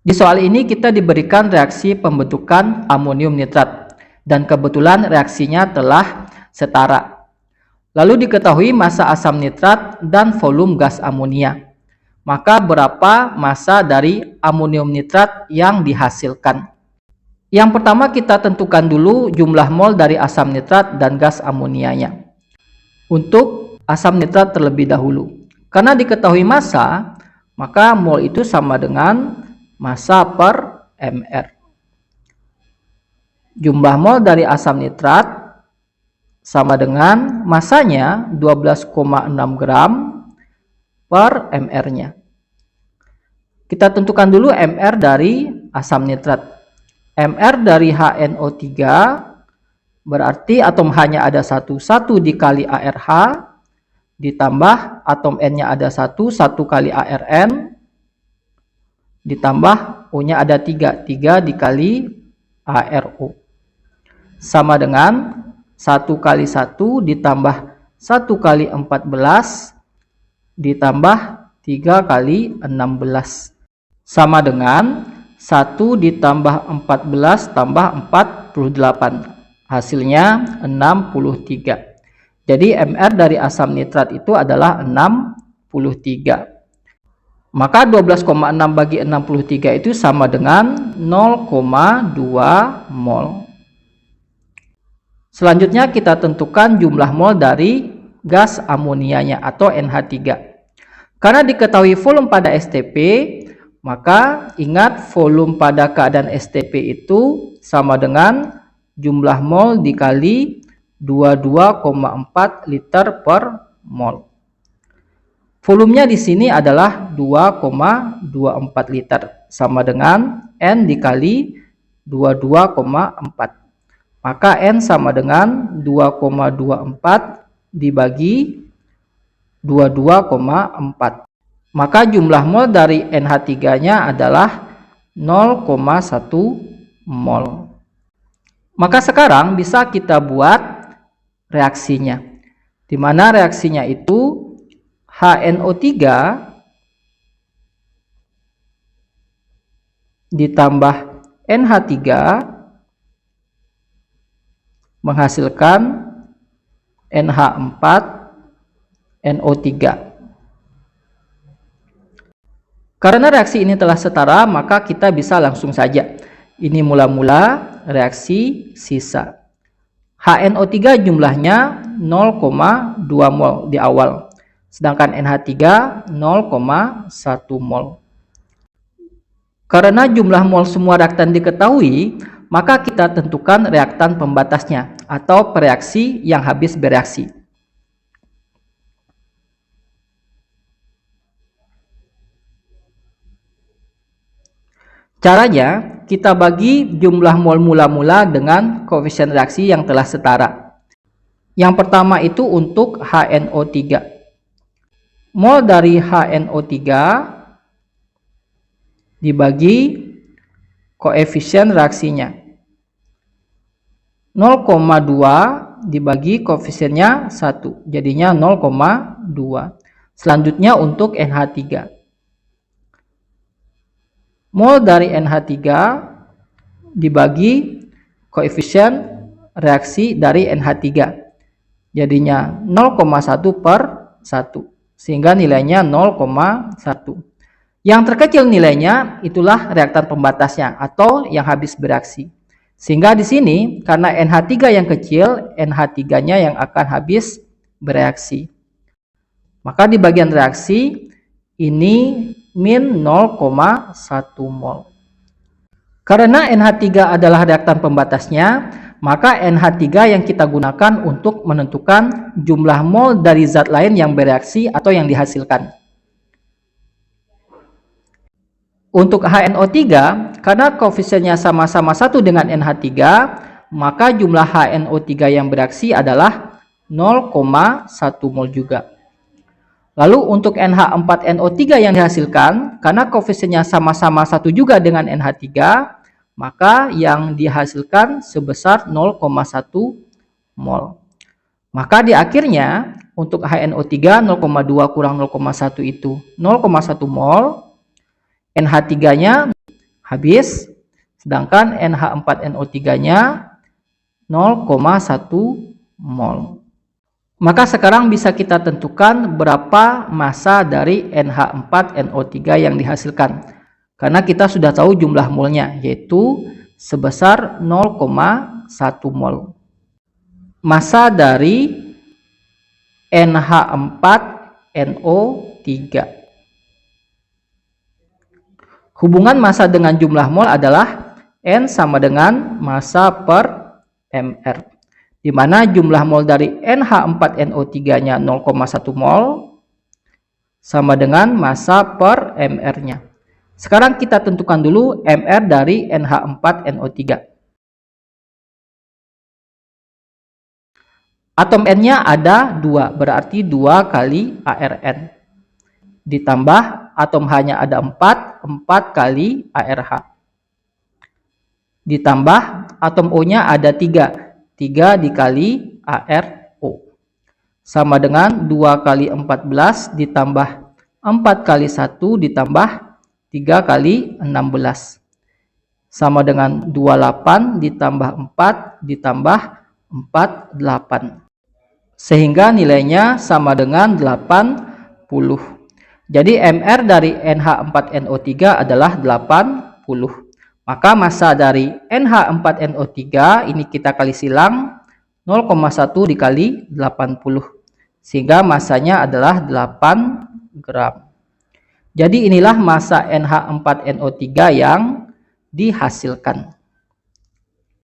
Di soal ini kita diberikan reaksi pembentukan amonium nitrat dan kebetulan reaksinya telah setara. Lalu diketahui massa asam nitrat dan volume gas amonia. Maka berapa massa dari amonium nitrat yang dihasilkan? Yang pertama kita tentukan dulu jumlah mol dari asam nitrat dan gas amonianya. Untuk asam nitrat terlebih dahulu. Karena diketahui massa, maka mol itu sama dengan massa per mR. Jumlah mol dari asam nitrat sama dengan massanya 12,6 gram per mR-nya. Kita tentukan dulu mR dari asam nitrat. mR dari HNO3 berarti atom H-nya ada 1 dikali ARH ditambah atom N-nya ada 1 kali ARN ditambah O-nya ada 3 dikali ARO sama dengan 1 kali 1 ditambah 1 kali 14 ditambah 3 kali 16 sama dengan 1 ditambah 14 tambah 48 hasilnya 63. Jadi mR dari asam nitrat itu adalah 63. Maka 12,6 bagi 63 itu sama dengan 0,2 mol. Selanjutnya kita tentukan jumlah mol dari gas amonianya atau NH3. Karena diketahui volume pada STP, maka ingat volume pada keadaan STP itu sama dengan jumlah mol dikali 22,4 liter per mol. Volumenya di sini adalah 2,24 liter sama dengan N dikali 22,4. Maka N sama dengan 2,24 dibagi 22,4. Maka jumlah mol dari NH3-nya adalah 0,1 mol. Maka sekarang bisa kita buat reaksinya. Di mana reaksinya itu HNO3 ditambah NH3 menghasilkan NH4NO3. Karena reaksi ini telah setara, maka kita bisa langsung saja. Ini mula-mula reaksi sisa. HNO3 jumlahnya 0,2 mol di awal. Sedangkan NH3 0,1 mol. Karena jumlah mol semua reaktan diketahui, maka kita tentukan reaktan pembatasnya atau pereaksi yang habis bereaksi. Caranya, kita bagi jumlah mol mula-mula dengan koefisien reaksi yang telah setara. Yang pertama itu untuk HNO3. Mol dari HNO3 dibagi koefisien reaksinya. 0,2 dibagi koefisiennya 1, jadinya 0,2. Selanjutnya untuk NH3. Mol dari NH3 dibagi koefisien reaksi dari NH3. Jadinya 0,1 per 1. Sehingga nilainya 0,1. Yang terkecil nilainya itulah reaktan pembatasnya atau yang habis bereaksi. Sehingga di sini karena NH3 yang kecil, NH3-nya yang akan habis bereaksi. Maka di bagian reaksi ini min 0,1 mol. Karena NH3 adalah reaktan pembatasnya, maka NH3 yang kita gunakan untuk menentukan jumlah mol dari zat lain yang bereaksi atau yang dihasilkan. Untuk HNO3, karena koefisiennya sama-sama 1 dengan NH3, maka jumlah HNO3 yang bereaksi adalah 0,1 mol juga. Lalu untuk NH4NO3 yang dihasilkan, karena koefisiennya sama-sama 1 juga dengan NH3, maka yang dihasilkan sebesar 0,1 mol. Maka di akhirnya, untuk HNO3 0,2 kurang 0,1 itu 0,1 mol, NH3-nya habis. Sedangkan NH4NO3-nya 0,1 mol. Maka sekarang bisa kita tentukan berapa massa dari NH4NO3 yang dihasilkan. Karena kita sudah tahu jumlah molnya, yaitu sebesar 0,1 mol. Massa dari NH4NO3. Hubungan massa dengan jumlah mol adalah N sama dengan massa per mR, di mana jumlah mol dari NH4NO3-nya 0,1 mol sama dengan massa per mR-nya. Sekarang kita tentukan dulu mR dari NH4NO3. Atom N-nya ada 2, berarti 2 kali ARN. Ditambah atom H-nya ada 4 kali ARH. Ditambah atom O-nya ada 3 dikali ARO. Sama dengan 2 kali 14 ditambah 4 kali 1 ditambah 3 kali 16. Sama dengan 28 ditambah 4 ditambah 48. Sehingga nilainya sama dengan 80. Jadi mR dari NH4NO3 adalah 80. Maka massa dari NH4NO3 ini kita kali silang 0,1 dikali 80. Sehingga massanya adalah 8 gram. Jadi inilah massa NH4NO3 yang dihasilkan.